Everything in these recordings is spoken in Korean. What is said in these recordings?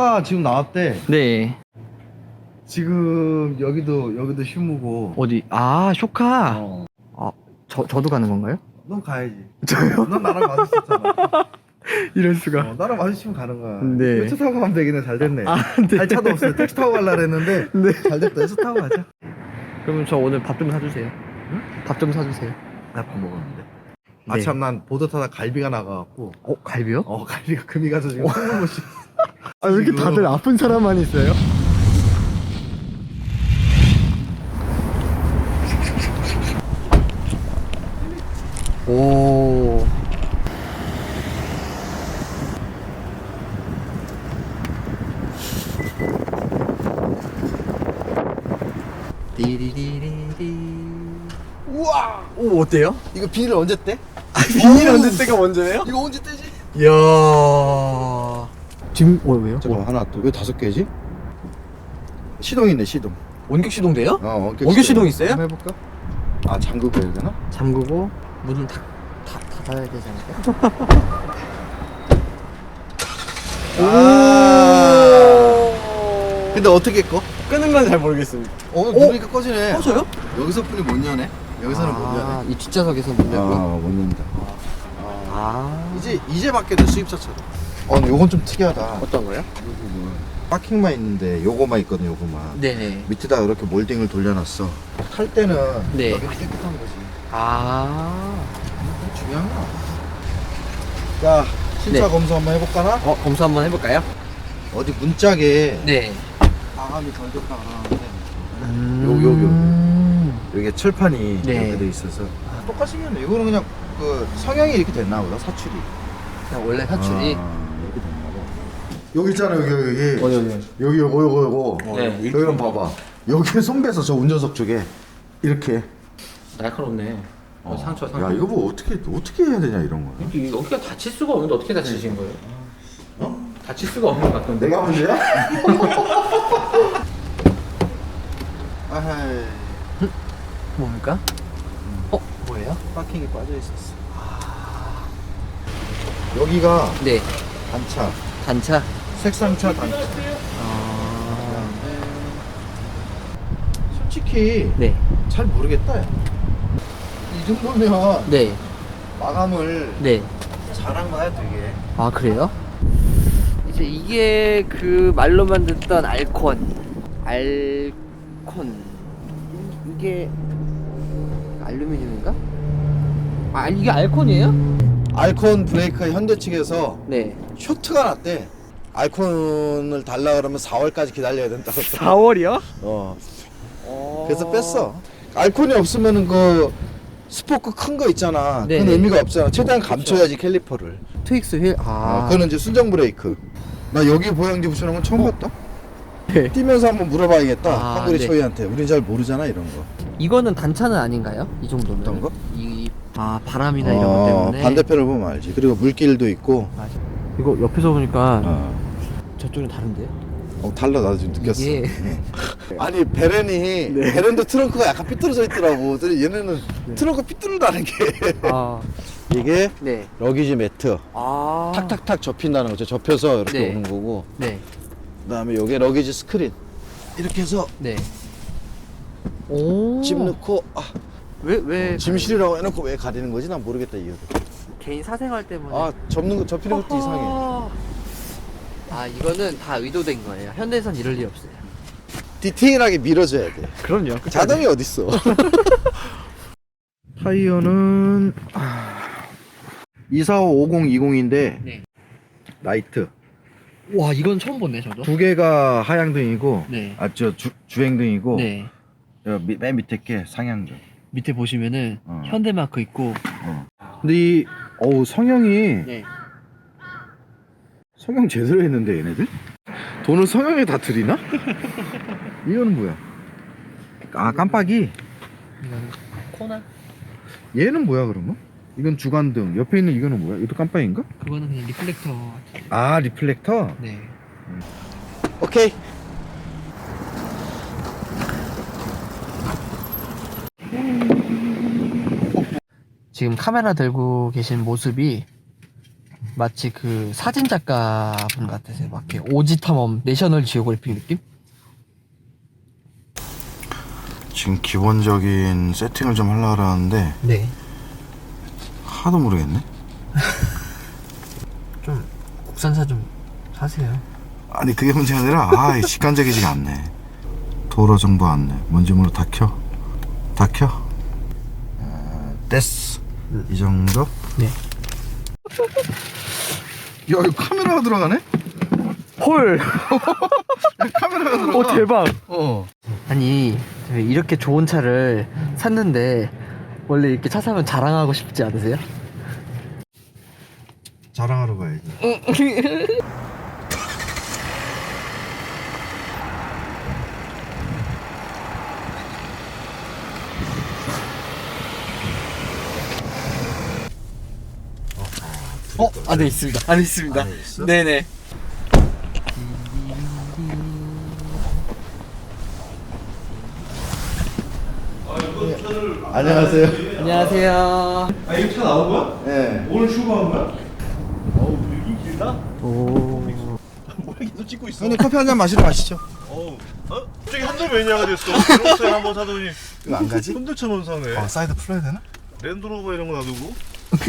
차가 지금 나왔대. 네. 지금 여기도 휴무고. 어디? 아, 쇼카. 어. 아, 저도 가는 건가요? 넌 가야지. 저요? 넌 나랑 마주쳤잖아. 이럴 수가. 나랑 마주치면 가는 거야. 네. 요차 타고 가면 되겠네. 잘 됐네. 아, 네. 갈 차도 없어요. 택시 타고 갈라 그랬는데. 네. 잘 됐다. 요차 타고 가자. 그러면 저 오늘 밥 좀 사주세요. 응? 밥 좀 사주세요. 나 밥 먹었는데. 네. 아참 난 보드 타다 갈비가 나가갖고. 갈비요? 갈비가 금이 가서 지금 숨을 못 쉬. 아, 왜 이렇게 다들 아픈 사람만 있어요? 오. 띠리리리리. 우와. 오, 어때요? 이거 비닐 언제 떼? 비닐 얹을 때가 먼저예요? 이거 언제 떼지? 이야. 지금 왜요? 잠깐만 하나 또 왜 5개지? 시동 있네 시동. 원격 시동돼요? 원격 원격 시동 있어요? 한번 해볼까? 아 잠그고 해야 되나? 잠그고 문은 닫아야 되지 않을까? 근데 어떻게 꺼? 끄는 건 잘 모르겠습니다. 누르니까 꺼지네. 꺼져요? 여기서 뿐이 못 여네. 여기서는 못 여네. 이 뒷좌석에서 문 열고. 못 연다. 이제 바뀌었네 수입차처럼. 요건 좀 특이하다. 어떤 거요? 파킹만 있는데 요거만 있거든 요거만. 네네. 밑에다 이렇게 몰딩을 돌려놨어. 탈 때는 네. 여기 깨끗한 거지. 중요한 거. 자 신차 네. 검수 한번 해볼까나? 검수 한번 해볼까요? 어디 문짝에 네. 마감이 덜 됐다 그러는데 여기 철판이 네. 이렇게 돼 있어서 똑같이 생겼네. 이거는 그냥 그 성형이 이렇게 됐나 보다. 사출이 그냥 원래 사출이. 이렇게 됐나 봐. 여기 있잖아 여기 어디? 여기 요거 네. 여기는 봐봐. 여기 손배서 저 운전석 쪽에 이렇게 날카롭네. 상처. 야 이거 뭐 어떻게 해야 되냐 이런 거. 여기가 다칠 수가 없는데 어떻게 다치신 거예요? 다칠 수가 없는 것 같던데. 내가 문제야? 아하이 뭡니까? 뭐예요? 파킹이 빠져 있었어. 여기가 네. 단차, 단차. 색상차 단차. 솔직히 네. 잘 모르겠다. 야. 이 정도면 네. 마감을 네. 잘한 거야 되게. 아, 그래요? 이제 이게 그 말로만 듣던 알콘. 이게 알루미늄인가? 이게 알콘이에요? 알콘 브레이크 현대 측에서 네. 쇼트가 났대. 알콘을 달라 그러면 4월까지 기다려야 된다고. 4월이요? 그래서 뺐어. 알콘이 없으면은 그 스포크 큰 거 있잖아. 네. 그건 의미가 없잖아. 최대한 감춰야지 캘리퍼를. 트윅스 휠. 그거는 이제 순정 브레이크. 나 여기 보양지 붙여놓은 건 처음 봤다. 네. 뛰면서 한번 물어봐야겠다. 한국의 네. 초이한테. 우린 잘 모르잖아 이런 거. 이거는 단차는 아닌가요? 이 정도면. 어떤 거? 바람이나 이런 것 때문에. 반대편을 보면 알지. 그리고 물길도 있고. 맞아. 이거 옆에서 보니까 저쪽은 다른데요? 달라. 나도 지금 느꼈어. 이게 아니 베렌이 베렌도 트렁크가 약간 삐뚤어져 있더라고. 근데 얘네는 트렁크 삐뚤다는 게 이게 네. 러기지 매트 아. 탁탁탁 접힌다는 거죠. 접혀서 이렇게 네. 오는 거고. 네. 그다음에 요게 러기지 스크린 이렇게 해서 네. 오. 짐 넣고 왜 짐실이라고 해놓고 왜 가리는 거지? 난 모르겠다 이거. 개인 사생활 때문에. 접히는 것도 이상해. 이거는 다 의도된 거예요. 현대에선 이럴 일 없어요. 디테일하게 밀어줘야 돼. 그럼요. 자동이 어딨어? 타이어는 245-5020인데 네. 라이트 와, 이건 처음 보네, 저도. 두 개가 하향등이고 네. 주행등이고 네. 맨 밑에 게 상향등. 밑에 보시면은 어. 현대 마크 있고. 근데 이 성형이 네. 성형 제대로 했는데 얘네들? 돈을 성형에 다 들이나? 이거는 뭐야? 깜빡이. 이거는 코너? 얘는 뭐야 그러면? 이건 주간등. 옆에 있는 이거는 뭐야? 이것도 깜빡인가? 그거는 그냥 리플렉터. 리플렉터? 네. 오케이. 지금 카메라 들고 계신 모습이 마치 그 사진 작가분 같으세요. 막 이렇게 오지 탐험 내셔널 지오그래픽 느낌? 지금 기본적인 세팅을 좀 하려고 하는데 네. 하나도 모르겠네. 좀 국산차 좀 사세요. 아니 그게 문제가 아니라 직관적이지가 않네. 도로 정보 안내 뭔지 모르 다 켜. 다 켜. 됐어. 이 정도? 네. 야 이거 카메라가 들어가네? 헐. 카메라가 들어가. 오 대박. 어. 아니 이렇게 좋은 차를 샀는데 원래 이렇게 차 사면 자랑하고 싶지 않으세요? 자랑하러 가야지. 안에 있습니다. 안에 있습니다. 안에 있어? 네네. 안녕하세요. 안녕하세요. 아 이거 차 나온 거야? 네. 오늘 출고한 거야? 어우 여기 길다? 오. 뭐야 계속 찍고 있어. 형님 커피 한 잔 마시러 가시죠. 어우 갑자기 현대 매니아가 됐어. 프로스에 한번 사더니 이거 안 가지? 현대차만 사네. 사이드 풀어야 되나? 랜드로버 이런 거 놔두고.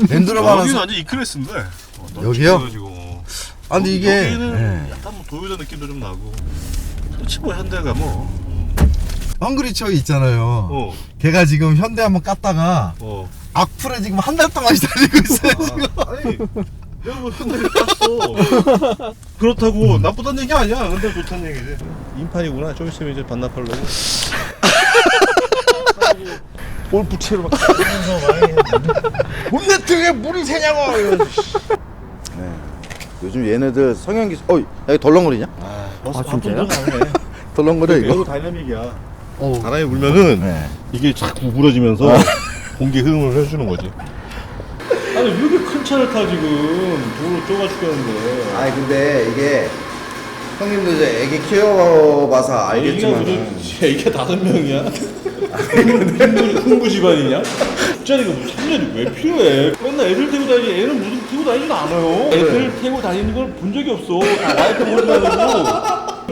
랜드로버 여기는 하나 완전 이클래스인데. 여기요? 지금. 아 근데 이게 여기는 약간 뭐 도요타 느낌도 좀 나고. 그렇지 뭐 현대가 뭐. 헝그리처 있잖아요. 어. 걔가 지금 현대 한번 깠다가 어. 악플에 지금 한 달 동안 달리고 있어요 지금. 아니. 내가 뭐 현대를 땄어. 그렇다고 나쁘다는 얘기 아니야. 근데 좋다는 얘기지. 인판이구나. 좀 있으면 이제 반납하려고. 볼 부채로 막 하면서 많이 뭔데 등에 물이 새냐고. 네. 요즘 얘네들 성형기 여기 덜렁거리냐? 아 진짜요? 덜렁거려 에어 이거? 다이나믹이야. 오. 바람이 불면은 네. 이게 자꾸 구부러지면서 공기 흐름을 해주는 거지. 아니 왜 이렇게 큰 차를 타 지금 도로 좁아 죽겠는데. 아니 근데 이게 형님도 이제 애기 키워봐서 알겠지만 애기가 5명이야? 흥부 집안이냐? 뒷자리가 뭐 3년이 왜 필요해? 맨날 애들 태고 다니지. 애는 무슨 태고 다니지도 않아요. 애들 태고 다니는 걸 본 적이 없어. 와이프 모르고 다니고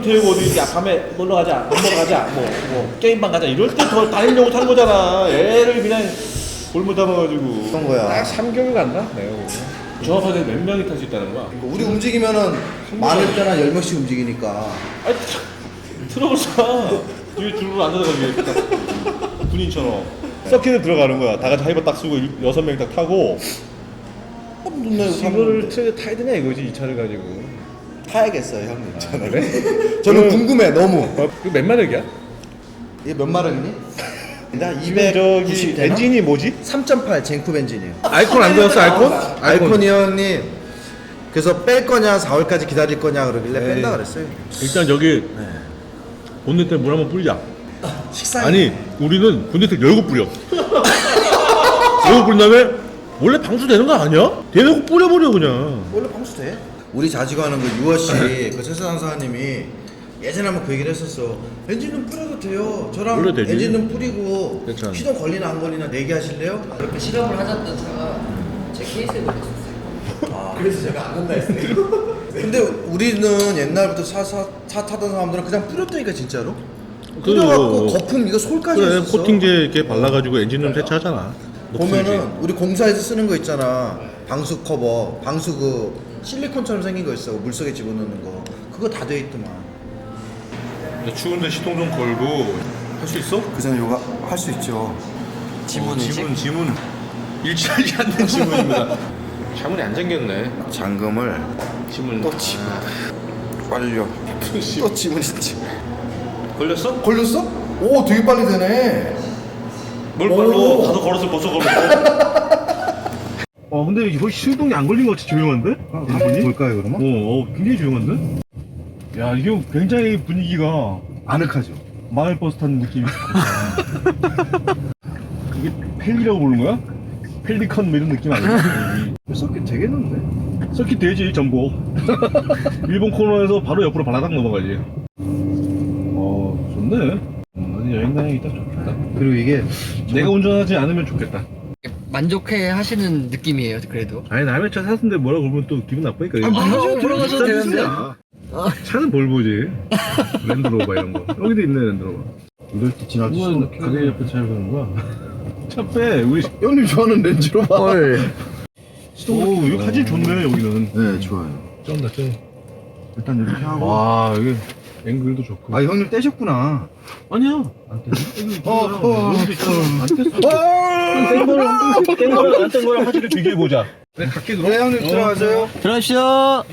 태고 어디 야 밤에 놀러 가자, 밥 먹으러 가자, 뭐 게임방 가자 이럴 때 더 다니려고 타는 거잖아. 애를 그냥 골무 담아가지고. 그런 거야. 3개월 간다? 내가 보고. 정확하게 몇 명이 탈 수 있다는 거야? 우리 움직이면은 많을 때나 10명씩 움직이니까. 아니 트럭을 사. 뒤에 줄로 앉아서 가게. 군인처럼. 서킷에 들어가는 거야. 다 같이 하이버 딱 쓰고 6명 딱 타고. 이거를 트랙에 타야 되냐 이거지 이 차를 가지고. 타야겠어요 형님. 저는. 그래? 저는 궁금해 너무. 이거 몇 마력이야? 이게 몇 마력이니? 나 저기 290 되나? 엔진이 뭐지? 3.8 젠쿱 엔진이에요. 아이콘 안 들었어 아이콘? 아이콘이 형님. 그래서 뺄 거냐 4월까지 기다릴 거냐 그러길래 뺀다 그랬어요. 일단 여기 본네트에 물 한번 뿌리자. 식사. 아니 우리는 본네트 열고 뿌려. 열고 뿌린 다음에 원래 방수 되는 거 아니야? 대놓고 뿌려버려 그냥. 원래 방수 돼. 우리 자주 가는 그 유어 씨, 그 세사장사님이 예전에 한번 그 얘기를 했었어. 엔진 좀 뿌려도 돼요. 저랑 뿌려도 되지. 엔진 좀 뿌리고 괜찮아. 시동 걸리나 안 걸리나 내기하실래요? 그렇게 실험을 하셨던 차가 제 케이스에 걸렸었어요. 그래서 제가 안 간다 했어요. 근데 우리는 옛날부터 차 타던 사람들은 그냥 뿌렸다니까 진짜로. 뿌려갖고 거품 이거 솔까지 그래 했었어. 코팅제 이렇게 발라가지고 엔진룸 세차하잖아. 보면은 우리 공사에서 쓰는 거 있잖아. 방수 커버, 방수 그 실리콘처럼 생긴 거 있어. 물속에 집어넣는 거. 그거 다 돼 있더만. 추운데 시동 좀 걸고 할 수 있어? 그 전에 요가 할 수 있죠. 지문 일치하지 않는 지문입니다. 자문이 안 잠겼네. 잠금을 지문 또 지문. 완료. 또 지문이 지 걸렸어? 걸렸어? 오, 되게 빨리 되네. 뭘 빨로 다도 걸었을 벌써 걸렸어. 근데 이거 시동이 안 걸린 것 같이 조용한데? 한번 볼까요 그러면? 굉장히 조용한데? 야 이게 굉장히 분위기가 아늑하죠. 마을버스 타는 느낌이 이게 펠리라고 부르는 거야? 펠리컨 뭐 이런 느낌 아니야? 서킷 되겠는데? 서킷 되지 전부. 일본 코너에서 바로 옆으로 발라당 넘어가지. 좋네. 어디 여행 다니기 딱 좋겠다. 그리고 이게 내가 운전하지 않으면 좋겠다. 만족해 하시는 느낌이에요, 그래도. 아니 남의 차 샀는데 뭐라 그러면 또 기분 나쁘니까. 물어가셔도 되는데. 차는 뭘 보지? 랜드로버 이런 거. 여기도 있네 랜드로버. 이럴 때 지나치 누가 가게 옆에 차를 보는 거야? 차 빼. 우리 형님 좋아하는 렌즈로버. 헐. 오 이거 사진 좋네 여기는. 네, 좋아요. 쩐다 쩐. 일단 이렇게 하고. 와 여기 앵글도 좋고. 아, 형님 떼셨구나. 아니야 안 뗐어. 뗀 거랑 안 뗀 거랑 화질을 비교해 보자. 내가 갈게 그럼. 네, 형님 들어가세요. 들어가시죠.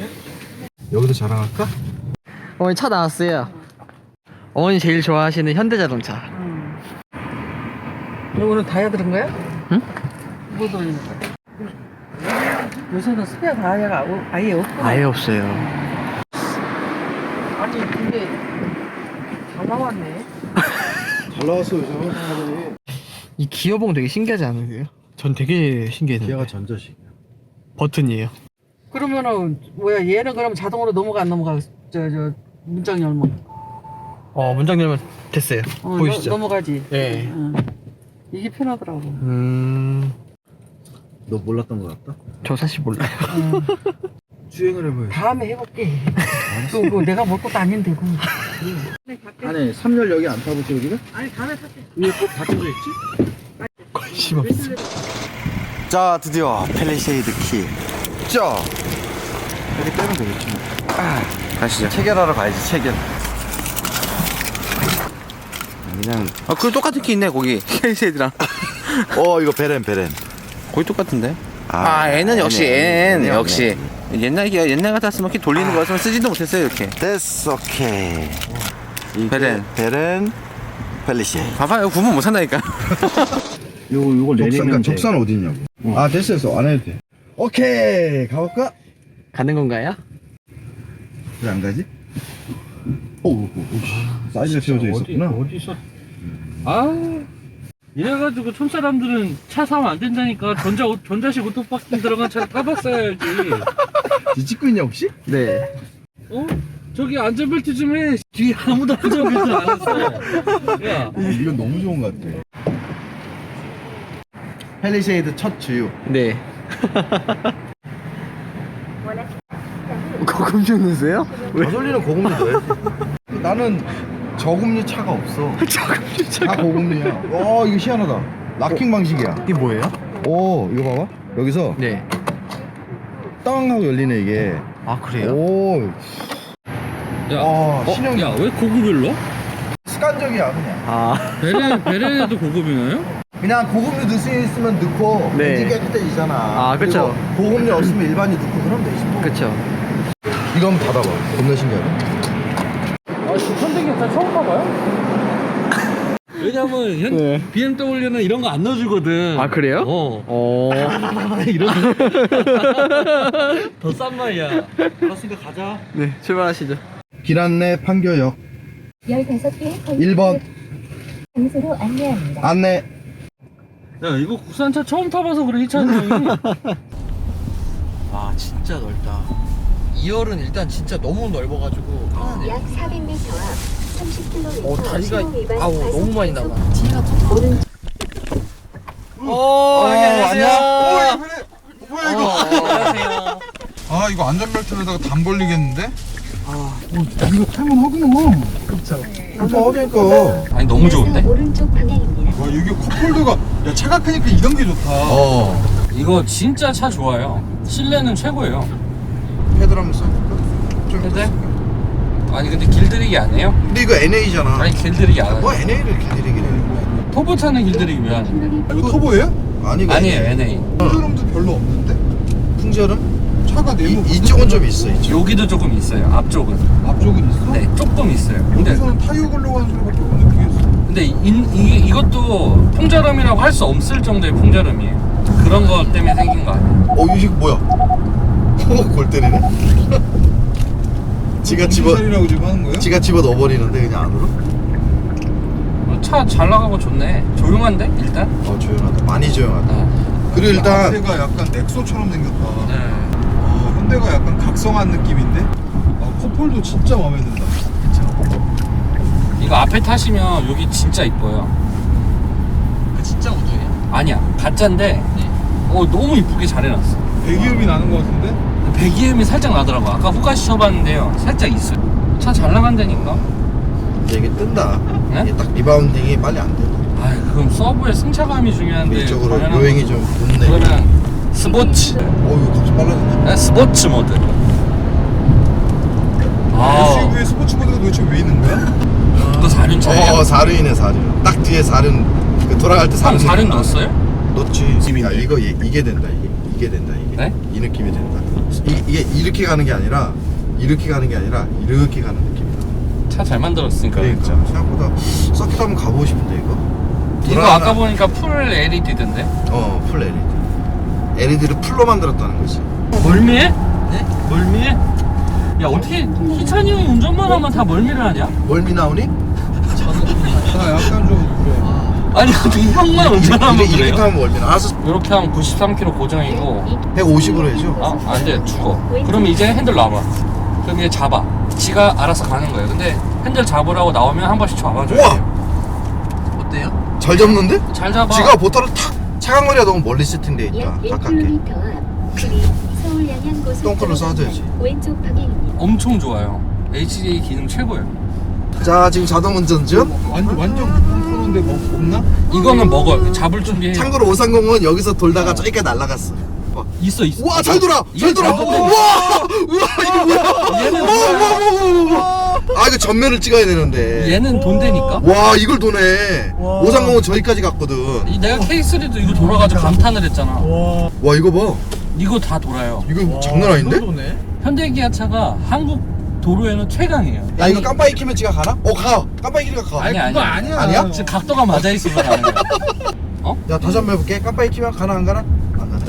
여기서 자랑할까? 어머니 차 나왔어요. 어머니 제일 좋아하시는 현대자동차. 이거는 다이아 들은 거야? 응? 뭐 들어있는 거야? 요새는 스페어 다이아가 아예 없고. 아예 없어요. 아니 근데 잘 나왔네. 잘 나왔어요, 저. 이 기어봉 되게 신기하지 않으세요? 전 되게 신기했는데. 기아가 전자식. 버튼이에요. 그러면은 뭐야 얘는 그럼 자동으로 넘어가 안 넘어가? 저 문장 열면. 문장 열면 됐어요. 보이시죠? 넘어가지. 네. 응. 이게 편하더라고. 너 몰랐던 것 같다? 저 사실 몰라요. 주행을 해봐요. 다음에 해볼게. 또 내가 먹을 것도 아닌데 되고. 안에 3열 여기 안 타보지, 여기가? 아니 다음에 살게. 위에 꼭 닫혀져 있지? 관심 없어. 자, 드디어 펠리세이드 키. 자, 이렇게 빼면 되겠지. 가시죠. 체결하러 가야지, 체결. 그냥. 그 똑같은 키 있네 거기 펠리세이드랑. 이거 베렌. 거의 똑같은데. N은 역시 N 역시 옛날 같았으면 키 돌리는 거였으면 쓰지도 못했어요 이렇게. 됐어, 오케이. 베렌. 펠리세이드. 봐봐요 구분 못 산다니까. 요거 내리면 돼. 적산 어디냐고. 됐어. 안 해도 돼. 오케이, 가볼까? 가는 건가요? 왜 안 가지? 사이즈가 세워져 있었구나. 어디서? 이래가지고 촌사람들은 차 사면 안 된다니까 전자식 오토바퀴 들어간 차를 타봤어야지. 찍고 있냐, 혹시? 네. 저기 안전벨트 좀 해. 뒤에 아무도 안전벨트 안 했어. 야, 이건 너무 좋은 것 같아. 펠리세이드 첫 주유. 네. 고급진 누세요? 저솔리는 고급류 넣어야지. 나는 저급류 차가 없어. 저급류 다 고급류야. 이거 희한하다. 락킹 방식이야. 이게 뭐예요? 이거 봐봐. 여기서 네. 땅 하고 열리네, 이게. 아 그래요? 오, 야, 신형. 야, 왜 고급을 넣어? 습관적이야, 그냥. 베렌에도 고급이나요? 그냥 고급류 넣을 수 있으면 넣고, 네. 엔진 깨끗해지잖아. 그쵸. 그리고 고급류 없으면 일반이 넣고 그러면 되지. 뭐. 그쵸. 이거 한번 닫아봐. 겁나 신기하다. 현대기차 처음 봐봐요? 왜냐면 BMW는 이런 거 안 넣어주거든. 아 그래요? 이런 더 싼 말이야. 알았으니까 가자. 네, 출발하시죠. 길 안내 판교역 15개의 1번 장소로 안내합니다. 안내. 야, 이거 국산차 처음 타봐서 그래, 이 차는. 와 진짜 넓다. 2열은 일단 진짜 너무 넓어가지고 편하네요. 약 400m 앞 30km 다리가 신호위반 너무 많이 나가. 오른쪽 안녕하세요. 뭐야 이거? 안녕하세요. 이거 안전벨트에다가 담 걸리겠는데? 이거 탈만하구나. 그쵸. 하니까. 아니 너무 좋은데? 오른쪽 방향입니다. 와 이게 컵홀더가 야 차가 크니까 이런 게 좋다. 이거 진짜 차 좋아요. 실내는 최고예요. 헤드를 한번 써볼까? 좀 헤드? 더 아니, 근데 길들이기 안 해요? 근데 이거 NA잖아. 아니, 길들이기 안 뭐 해요. NA를 길들이기래. 토보차는 길들이기 왜 하는데? 이거 터보예요? 아니고 아니에요, NA. 풍절음도 별로 없는데? 풍절음? 차가 네모 이쪽은 좀 있어. 이쪽. 여기도 조금 있어요, 앞쪽은. 앞쪽은 있어? 네, 조금 있어요. 근데 여기서는 타이어 걸려고 하는 소리밖에 못 느끼겠어. 이것도 풍절음이라고 할 수 없을 정도의 풍절음이에요. 그런 것 때문에 생긴 거 아니에요? 이거 뭐야? 골 때리네. 지가 풍절이라고 지금 하는 거예요? 지가 집어 넣어버리는데 그냥 안으로? 차 잘 나가고 좋네. 조용한데, 일단? 조용하다. 많이 조용하다. 그리고 일단 앞에가 약간 넥소처럼 생겼다. 네. 현대가 약간 각성한 느낌인데? 컵홀더 진짜 마음에 든다. 이거 앞에 타시면 여기 진짜 이뻐요. 진짜 우주예요? 아니야 가짜인데 너무 이쁘게 잘 해놨어. 배기음이 나는 것 같은데? 배기음이 살짝 나더라고. 아까 후가시 쳐봤는데요 살짝 있어요. 차 잘 나간다니까. 근데 이게 뜬다. 네? 이게 딱 리바운딩이 빨리 안 돼. 아 그럼 서브의 승차감이 중요한데 이쪽으로 당연한 요행이 거죠. 좀 붙네. 그러면 스포츠 이거 갑자기 빨라지네. 네, 스포츠 모드. SUV에 스포츠 모드가 도대체 왜 있는 거야? 또 4륜 차예요? 4륜이네 4륜. 딱 뒤에 4륜 그 돌아갈 때 4륜. 4륜 넣었어요? 넣지. 야 이거 이게 된다 이게 된다 이게. 네? 이 느낌이 된다. 이게 이렇게 가는 게 아니라 이렇게 가는 게 아니라 이렇게 가는 느낌이다. 차 잘 만들었으니까. 그러니까 생각보다 서킷 한번 가보고 싶은데 이거. 이거 아까 보니까 풀 LED던데? 풀 LED. LED를 풀로 만들었다는 거지. 멀미해? 네? 멀미해? 야 어떻게 희찬이 형이 운전만 하면 다 멀미를 하냐? 멀미 나오니? 나 약간 좀 그래. 아니 어떻게 형만 운전하면 이렇게 그래요? 타면 멀미 나. 알아서 이렇게 하면 93km 고정이고 150으로 해줘. 아 안돼 죽어. 그럼 이제 핸들 놔봐. 그럼 이제 잡아. 지가 알아서 가는 거예요. 근데 핸들 잡으라고 나오면 한 번씩 잡아줘야 우와! 돼요. 어때요? 잘 잡는데? 잘 잡아. 지가 보따로 탁 차간거리가 너무 멀리 세팅돼 있다. 약 가깝게. 1km 앞 그리 서울 양양 똥걸로 고속도로 쏴줘야지. 왼쪽 방향입니다. 엄청 좋아요. HDA 기능 최고예요. 자 지금 자동 운전 중. 완전 펑크인데 뭐 없나? 이거는 먹어요. 잡을 준비해. 참고로 530은 여기서 돌다가 저기까지 날아갔어. 있어. 우와 잘 돌아. 잘 돌아. 잘 돌아. 우와 이거 뭐야? 우와. 아 이거 전면을 찍어야 되는데. 얘는 돈대니까. 와 이걸 도네. 530은 저기까지 갔거든. 내가 K3도 이거 돌아가지고 감탄을 했잖아. 와 이거 봐. 이거 다 돌아요. 이거 장난 아닌데? 현대기아차가 한국 도로에는 최강이에요. 야 이거 깜빡이 키면 지가 가나? 가. 깜빡이 키니까 가. 아니야 그거 아니야. 아니야. 아니야? 지금 각도가 맞아 있으면 가는 거야. 야 다시 한번 해볼게. 깜빡이 키면 가나 안 가나? 안 가네.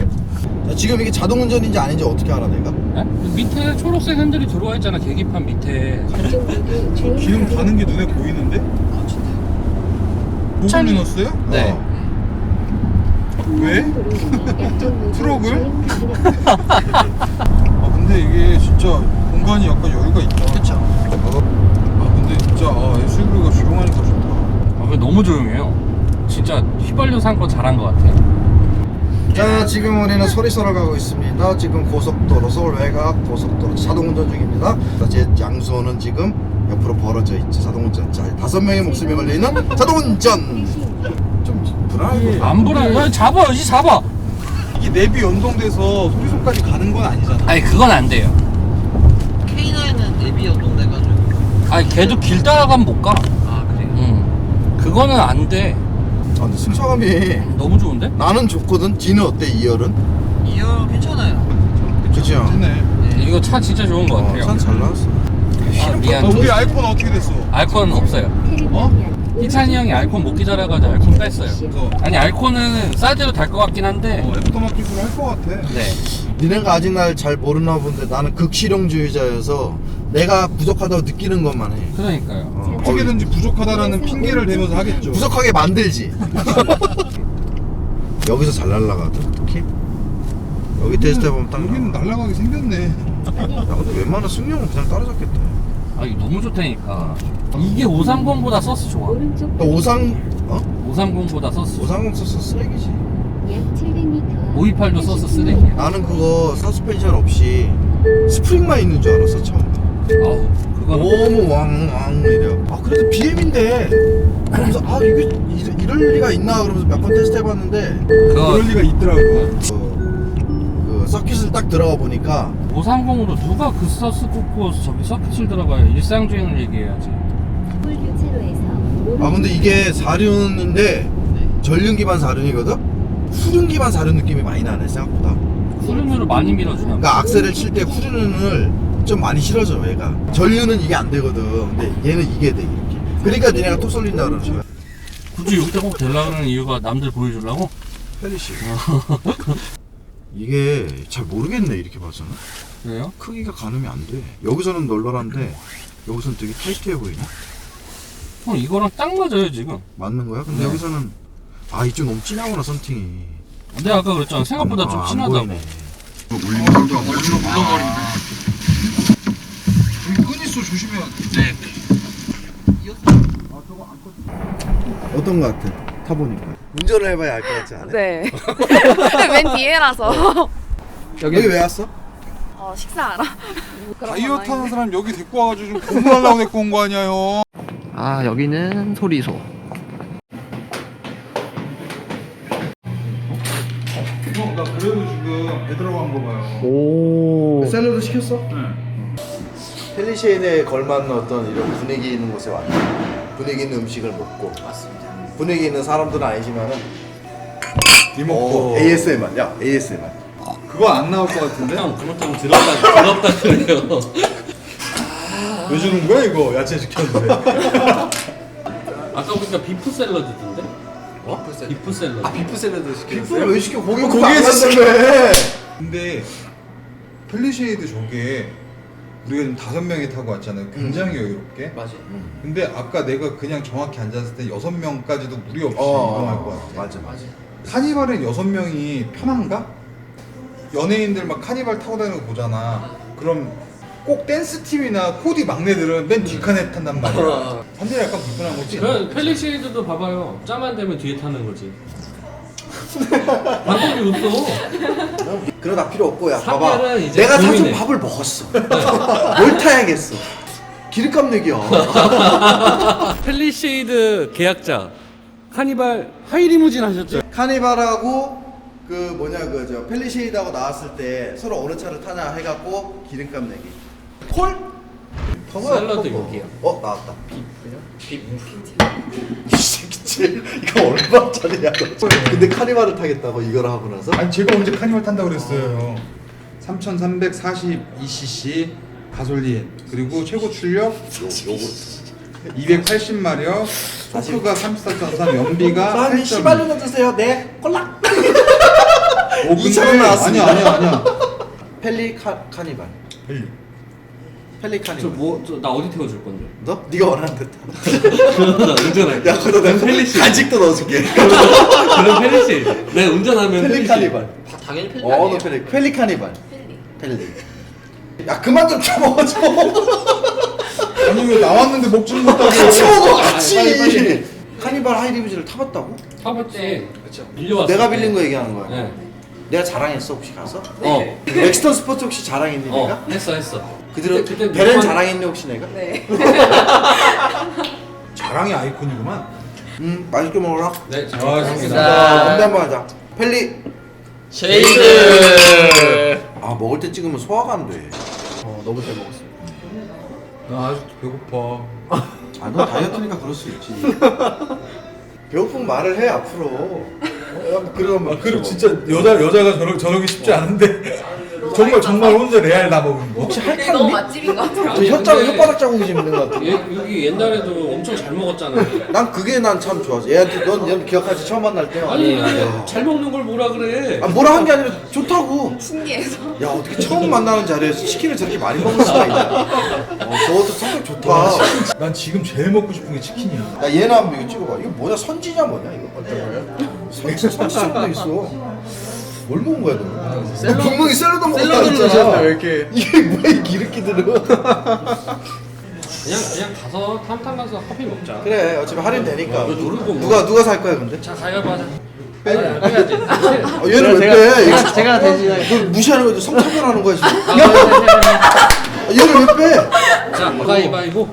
자, 지금 이게 자동 운전인지 아닌지 어떻게 알아 내가? 네? 밑에 초록색 핸들이 들어와 있잖아. 계기판 밑에. 이쪽 모두 조용히 기름 가는 게 눈에 보이는데? 보고 찬이- 넣었어요? 네. 왜? 트럭을? 트럭을? 아 근데 이게 진짜 공간이 약간 여유가 있다. 그쵸? 아 근데 진짜 SUV가 조용하니까 좋다. 아, 너무 조용해요. 진짜 휘발유 산 거 잘한 것 같아. 자 지금 우리는 소리소를 가고 있습니다. 지금 고속도로 서울 외곽 고속도로 자동 운전 중입니다. 제 양수호는 지금 옆으로 벌어져 있지. 자동 운전. 자 5명의 목숨이 걸리는 자동 운전. 좀 불안하고. 안 불안해. 잡아 여기 잡아. 이게 내비 연동돼서 소리소까지 가는 건 아니잖아. 아니 그건 안 돼요. K9은 내비 연동돼가지고. 아니 걔도 길 따라가면 못 가. 아 그래요? 응. 그거는 안 돼. 아, 근데 승차감이 너무 좋은데? 나는 좋거든. 뒤는 어때 2열은? 2열 괜찮아요. 그죠? 좋네. 이거 차 진짜 좋은 것 같아요. 참 잘 나왔어. 아, 미안. 우리 아이폰 어떻게 됐어? 알콘 없어요. 희찬이 형이 알콘 못 기다려가지고 알콘 뺐어요. 아니 알콘은 사이드로 달 것 같긴 한데. 애프터마켓으로 할 것 같아. 네. 니네가 아직 날 잘 모르나 본데 나는 극실용주의자여서 내가 부족하다고 느끼는 것만 해. 그러니까요. 어떻게든지 부족하다라는 핑계를 대면서 하겠죠. 부족하게 만들지. 여기서 잘 날라가거든 특히. 여기 테스트 해보면 딱 여기는 나와. 날아가게 생겼네. 야 근데 웬만한 승용은 그냥 따라잡겠다. 아 이거 너무 좋다니까. 이게 530보다 서스 좋아. 오른쪽 너 530보다 서스 좋아. 530 소스 쓰레기지. 약 700m 528도 서스 쓰레기야. 나는 그거 서스펜션 없이 스프링만 있는 줄 알았어 처음. 아우 그거는 너무 왕왕 이래. 아 그래도 BM인데. 그러면서 아 이게 이럴 리가 있나 그러면서 몇 번 테스트 해봤는데 그거 그럴 리가 있더라고. 그 서킷을 딱 들어가 보니까 530으로 누가 그 서스 꽂고 저기 서킷을 들어가요. 일상주행을 얘기해야지. 물 교차로 해서 아 근데 이게 4륜인데 전륜 기반 4륜이거든? 후륜 기반 4륜 느낌이 많이 나네 생각보다. 후륜으로 많이 밀어주나 봐. 그러니까 악셀을 칠 때 후륜을 좀 많이 실어줘 얘가. 전륜은 이게 안 되거든. 근데 얘는 이게 돼 이렇게. 그러니까 니네가 톡 쏠린다 그러는 거야. 굳이 여기다 꼭 되려고 하는 이유가 남들 보여주려고? 펠리시. 이게 잘 모르겠네 이렇게 봐서는. 그래요? 크기가 가늠이 안 돼. 여기서는 널널한데 여기서는 되게 타이트해 보이네. 이거랑 딱 맞아요 지금. 맞는 거야? 근데 네. 여기서는 아 이쪽 너무 진하구나 선팅이. 내가 아까 그랬잖아. 생각보다 좀 안 진하다고. 보이네. 여기 끈 있어 조심해야 돼. 어떤 거 같아? 타보니까. 운전을 해봐야 알 것 같지 않아? 네. 맨 뒤에라서. 여기 왜 왔어? 식사하러. 다이어트 하는 사람 여기 데리고 와가지고 좀 공부하려고 데리고 온 거 아니야 형. 아 여기는 소리소. 형, 나 그래도 지금 배 들어간 거 봐요. 오. 샐러드 시켰어? 네. 펠리쉐인에 걸맞는 어떤 이런 분위기 있는 곳에 왔네. 분위기 있는 음식을 먹고. 맞습니다. 분위기 있는 사람들은 아니지만은. 이먹고 ASMR야, ASMR. 그거 안 나올 것 같은데? 형 그만 좀 더럽다 그래요. 왜 주는 거야 이거? 야채 시켰는데. 아까 보니까 비프 샐러드던데? 비프 샐러드. 비프 샐러드 시켰어. 비프를 왜 시켜? 고기 거기에서 시켰네. 근데 펠리쉐이드 저게 우리가 지금 5명이 타고 왔잖아요. 굉장히 여유롭게. 맞아. 근데 아까 내가 그냥 정확히 앉았을 때 6명까지도 무리 없이 이동할 것 같아. 맞아. 카니발은 6명이 편한가? 연예인들 막 카니발 타고 다니는 거 보잖아. 그럼 꼭 댄스 팀이나 코디 막내들은 맨 뒷칸에 탄단 말이야. 사람들이 약간 불편한 거지. 그 펠리쉐이드도 봐봐요. 짜만 되면 뒤에 타는 거지. 방법이 없어. 그러다 필요 없고 야 봐봐. 삼계는 이제 내가 사준 고민해. 밥을 먹었어. 뭘 타야겠어. 기름값 내기야. 펠리쉐이드 계약자 카니발 하이리무진 하셨죠? 카니발하고 그 뭐냐 그 저 펠리쉐이드하고 나왔을 때 서로 어느 차를 타냐 해갖고 기름값 내기. 콜? 샐러드 여기요. 나왔다. 이 새끼 이거 얼마짜리야? 근데 카니발을 타겠다고 이걸 하고 나서? 아니 제가 언제 카니발 탄다고 그랬어요. 3332cc 가솔린 그리고 최고 출력 280마력 토크가 34.3 연비가 사람이 8.2. 씨발로 드세요. 네. 꼴락. 근데 2,000원 나왔습니다. 아니야. 카니발. 펠리 카니발. 나 어디 태워줄 건데? 너? 네가 원하는 데 타. 나 운전할게. 야, 그거 내가 펠리쉐이드. 간직도 넣어줄게. 그럼 펠리쉐이드. 내가 운전하면 펠리 카니발. 당연히 펠리 너 펠리 카니발. 펠리. 야, 그만 좀 쳐먹어줘. 아니 왜 나왔는데 먹지는 못하고 같이 먹어, 같이. 빨리. 카니발 하이리무진을 타봤다고? 타봤지. 빌려왔어. 내가 빌린 거 얘기하는 거야. 네. 내가 자랑했어 혹시 가서? 엑스턴 스포츠 혹시 자랑했니 내가? 했어. 그대로 그때 베렌 누구만- 자랑했니 혹시 내가? 네. 자랑의 아이콘이구만. 맛있게 먹어라. 네, 잘 아, 먹겠습니다. 건배 한번 하자. 펠리. 쉐이드. 먹을 때 찍으면 소화가 안 돼. 너무 잘 먹었어. 나 아직도 배고파. 너 다이어트니까 그럴 수 있지. 배고픈 말을 해 앞으로. 그러면 그리고 진짜 여자가 저러기 쉽지 않은데 정말 혼자 레알 다 먹은 거. 혹시 할 너무 탔니? 맛집인 것 같아요. 혓바닥 자국이 좀 있는 것 같아. 여기 옛날에도 엄청 잘 먹었잖아. 난 그게 난 참 좋아서. 얘는 기억하지 처음 만날 때. 아니 잘 먹는 걸 뭐라 그래? 뭐라 한 게 아니라 좋다고. 신기해서. 야 어떻게 처음 만나는 자리에서 치킨을 저렇게 많이 먹을 수가 있냐. 저것도 성격 좋다. 난 지금 제일 먹고 싶은 게 치킨이야. 야 얘는 한번 이거 찍어봐. 이거 뭐냐 선지냐 뭐냐 이거 어떤 거야? 선지자도 있어. 뭘 먹은 거야 너? 너 분명히 샐러드 먹었다 했잖아. 왜 이렇게? 이게 뭐야 이 기름기들은? 그냥 가서 탐탐 가서 커피 먹자. 그래 어차피 할인 되니까. 누르고 누가 살 거야 근데? 자 가위바위보 하자. 빼야지. 얘는 왜 빼? 제가 대신에. 너 무시하는 거지 성차별하는 거야 지금? 얘를 왜 빼? 자 가위바위보.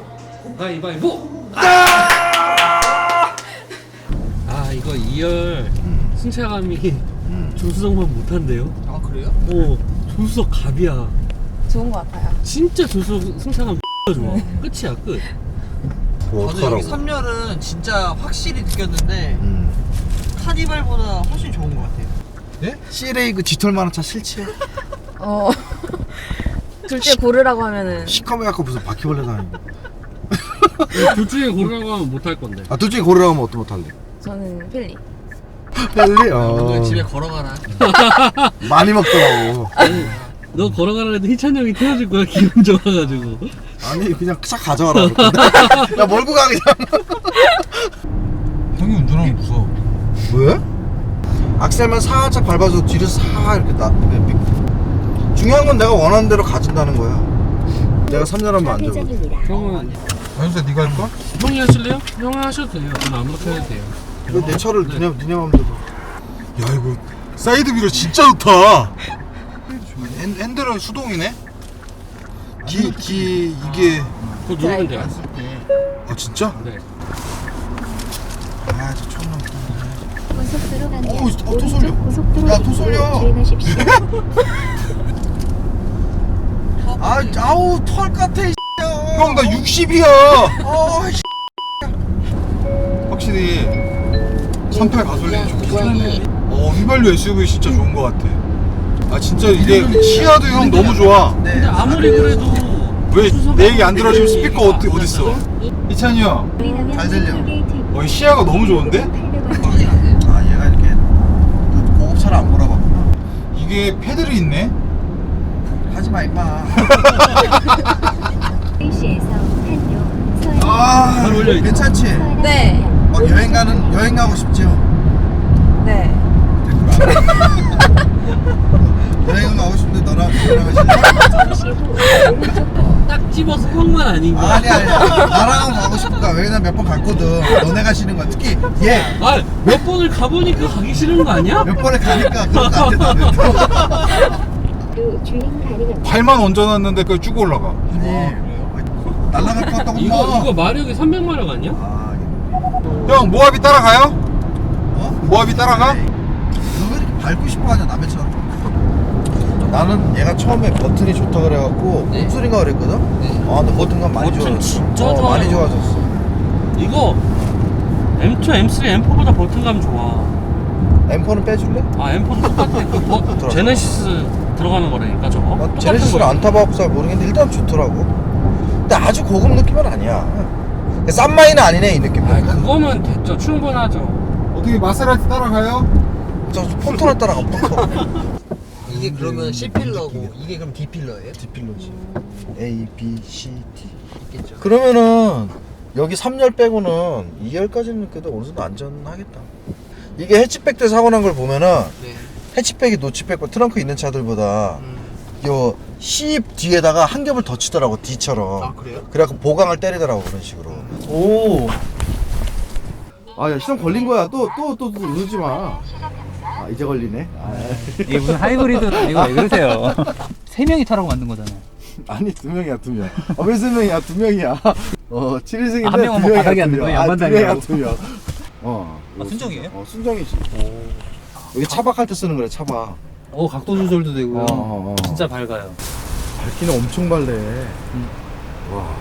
아 이거 2열 승차감이 조수석만 못한대요. 아 그래요? 조수석 갑이야. 좋은 것 같아요. 진짜 조수석 승차감 좋아. 끝이야 끝. 저도 여기 3열은 진짜 확실히 느꼈는데 카니발보다 훨씬 좋은 것 같아요. 예? CLA 그 쥐털만한 차 싫지? 둘 중에 고르라고 하면은 시커멓고 무슨 바퀴벌레 다니는. 둘 중에 고르라고 하면 못 할 건데. 둘 중에 고르라고 하면 어떤 거 탈래? 저는 펠리. 펠리? 너 집에 걸어가라. 많이 먹더라고. 너 걸어가라 해도 희찬 형이 태워줄 거야 기분 좋아가지고. 아니 그냥 차 가져가라. 야 몰고 가 그냥. 형이 운전하면 무서워. 왜? 악셀만 살짝 밟아서 뒤로 싹 이렇게 중요한 건 내가 원하는 대로 가진다는 거야. 내가 3년 하면 안 되고. 형은 아유사 네가 할까? 형이 하실래요? 형이 하셔도 돼요. 저는 아무렇게 해도 돼요. 왜 내 차를 니네 마음대로. 야 이거 사이드 미러 진짜 좋다. 핸들은 수동이네. 이게 그거 누르면 돼요. 아 진짜? 네. 아, 저 처음 나왔다. 고속도로 방향 오, 또 쏠려. 오른쪽 고속도로 야, 또 쏠려. 주행하십시오. 아, 아우, 털 같아, 이 형 나 60이야. 확실히 38 가솔린이 좋긴 하네. 휘발유 SUV 진짜 좋은 거 같아. 아 진짜 이게 시야도 형 너무 좋아. 근데 아무리 그래도 왜 내 얘기 안 들어주면 스피커 어딨어? 이찬이 형, 잘 들려. 시야가 너무 좋은데? 아, 얘가 이렇게 고급차를 안 몰아봤구나. 이게 패들이 있네? 하지 마, 임마. 시에서 한요 서해 아, 괜찮지? 네. 여행 가고 싶죠? 네. 여행은 가고 싶은데 너랑 하실래? 잠시 후 오른쪽 딱 집어서 형만 아닌 거야. 아니 나랑 가고 싶을까? 왜냐면 몇 번 갔거든. 너네 가시는 거 특히 얘 몇 번을 가보니까 가기 싫은 거 아니야? 몇 번에 가니까 그런 거 같아. 로 주행 가능합니다. 발만 얹어놨는데 그쭉 올라가. 아니 날라갈 것 같다고. 이거 마력이 300마력 아니야? 아, 형 모하비 따라가요? 어? 모하비 따라가? 너 왜 이렇게 밟고 싶어 하냐 남의 차로. 나는 얘가 처음에 버튼이 좋다 그래갖고 네. 목소리가 그랬거든? 아 근데 버튼감 많이 버튼 좋아졌어. 진짜 좋아요. 많이 좋아졌어. 이거 M2, M3, M4보다 버튼감 좋아. M4는 빼줄래? 아 M4도 똑같아. 그 제네시스 들어가는 거라니까 저거. 나 똑같은 제네시스를 거야. 안 타봐서 잘 모르겠는데 일단 좋더라고. 근데 아주 고급 느낌은 아니야. 싼 마이는 아니네 이 느낌. 아 그거면 됐죠. 충분하죠. 어떻게 마세라티 따라가요? 저 포토를 따라가 포토. 이게 그러면 C필러고 이게 그럼 D필러예요? D필러지. A, B, C, D. 있겠죠. 그러면은 여기 3열 빼고는 2열까지는 그래도 어느 정도 안전하겠다. 이게 해치백들 사고 난 걸 보면은 네. 해치백이 노치백 트렁크 있는 차들보다 요 C 뒤에다가 한 겹을 더 치더라고 D처럼. 아 그래요? 그래갖고 보강을 때리더라고 그런 식으로. 오. 아, 야, 시동 걸린 거야. 또 누르지 마. 아, 이제 걸리네. 이게 무슨 하이브리드는 아니고 왜 그러세요? 세 명이 타라고 만든 거잖아요. 아니, 2명이야, 2명. 왜 3명이야, 2명이야. 7인승인데. 한 명은 뭐 바닥에 앉는 거야, 양반다리라고. 2명. 아, 순정이에요? 순정이지. 여기 차박할 때 쓰는 거래, 차박. 각도 조절도 되고요. 어. 진짜 밝아요. 밝기는 엄청 밝네. 와.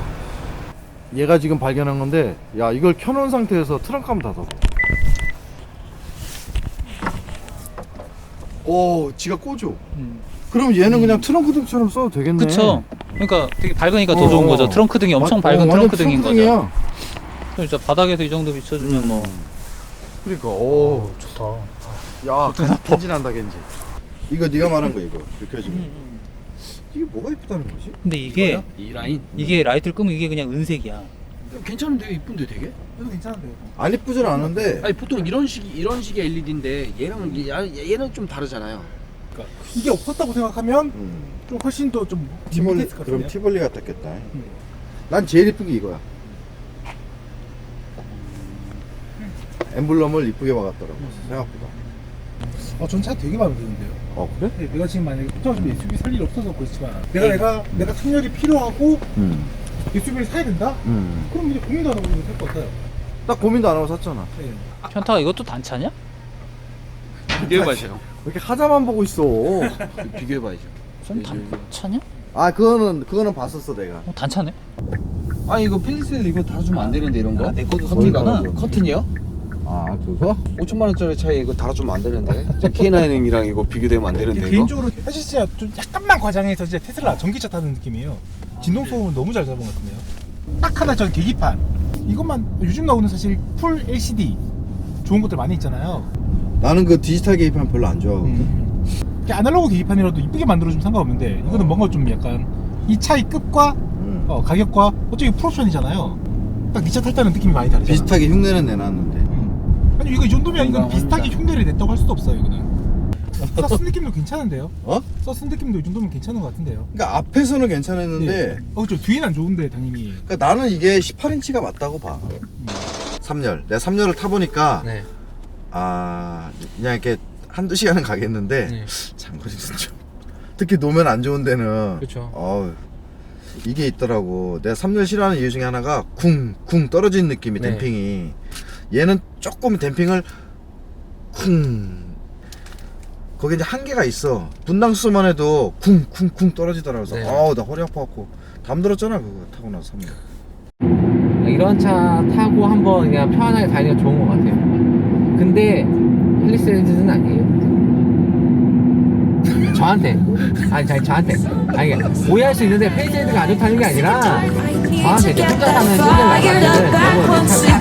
얘가 지금 발견한 건데, 야, 이걸 켜놓은 상태에서 트렁크 한번 닫아봐. 오, 지가 꽂어. 그럼 얘는 그냥 트렁크 등처럼 써도 되겠네. 그쵸? 그러니까 되게 밝으니까 더 좋은 거죠. 트렁크 등이 엄청 밝은 트렁크 등인 거죠. 등이야. 그럼 진짜 바닥에서 이 정도 비춰주면 뭐. 그러니까, 오. 좋다. 야, 겐지난다, 겐지. 이거 네가 말한 거 이거. 이렇게 해주면. 이게 뭐가 이쁘다는 거지? 근데 이게, 이 라인. 이게 라이트를 끄면 이게 그냥 은색이야. 괜찮은데요? 이쁜데 되게? 안 이쁘진 않은데. 아니 보통 이런 식의 LED인데 얘는 좀 다르잖아요. 이게 없었다고 생각하면 음. 좀 훨씬 더좀 티볼리, 그럼 티볼리 같았겠다. 난 제일 이쁜 게 이거야. 엠블럼을 이쁘게 박았더라고, 생각보다. 전 차 되게 마음에 드는데요. 그래? 네, 내가 지금 만약에 포차가 좀 SUV 살 일 없어서 그렇지만 내가 3열이 필요하고 SUV를 사야 된다? 그럼 이제 고민도 안 하고 이거 살 것 같아요. 딱 고민도 안 하고 샀잖아. 네. 현타가 이것도 단차냐? 비교해봐야죠. 왜 이렇게 하자만 보고 있어? 비교해봐야죠. 좀 단차냐? 아, 그거는 봤었어, 내가. 단차네? 아니 이거 펠리세이드 이거 달아주면 안 되는데 이런 거? 내 것도 커튼이구나. 커튼이구나. 커튼이요? 아, 그거? 5천만 원짜리 차에 이거 달아주면 안 되는데. K9이랑 이거 비교되면 안 되는데 이거. 개인적으로 사실 진짜 좀 약간만 과장해서 진짜 테슬라 전기차 타는 느낌이에요. 진동 소음은 너무 잘 잡은 것 같은데요. 딱 하나 전 계기판. 이것만 요즘 나오는 사실 풀 LCD 좋은 것들 많이 있잖아요. 나는 그 디지털 계기판 별로 안 좋아하거든. 이렇게 아날로그 계기판이라도 이쁘게 만들어주면 상관없는데 이거는 뭔가 좀 약간 이 차의 급과 가격과 어차피 풀옵션이잖아요. 딱 니 차 탈 때는 느낌이 많이 다르잖아. 비슷하게 흉내는 내놨는데. 아니 이거 이 정도면 이건 비슷하게 흉내를 냈다고 할 수도 없어요. 이거는 서슨 느낌도 괜찮은데요? 서슨 느낌도 이 정도면 괜찮은 것 같은데요? 그러니까 앞에서는 괜찮았는데, 저 뒤에는 안 좋은데 당연히. 그러니까 나는 이게 18인치가 맞다고 봐. 3열. 내가 3열을 타보니까 네. 그냥 이렇게 한두 시간은 가겠는데 네. 장거리는 좀 특히 노면 안 좋은 데는 그쵸. 이게 있더라고. 내가 3열 싫어하는 이유 중에 하나가 쿵쿵 떨어지는 느낌이 네. 댐핑이. 얘는 조금 댐핑을 쿵 거기 이제 한계가 있어. 분당수만 해도 쿵쿵쿵 떨어지더라고. 그래서 네. 나 허리 아파갖고 담들었잖아 그거 타고 나서 3열. 이런 차 타고 한번 그냥 편안하게 다니기가 좋은 것 같아요. 근데 팰리세이드는 아니에요. 저한테 저한테 오해할 수 있는데 팰리세이드가 안 좋다는 게 아니라 저한테 이제 혼자 사는 찐들 나가는 너무 차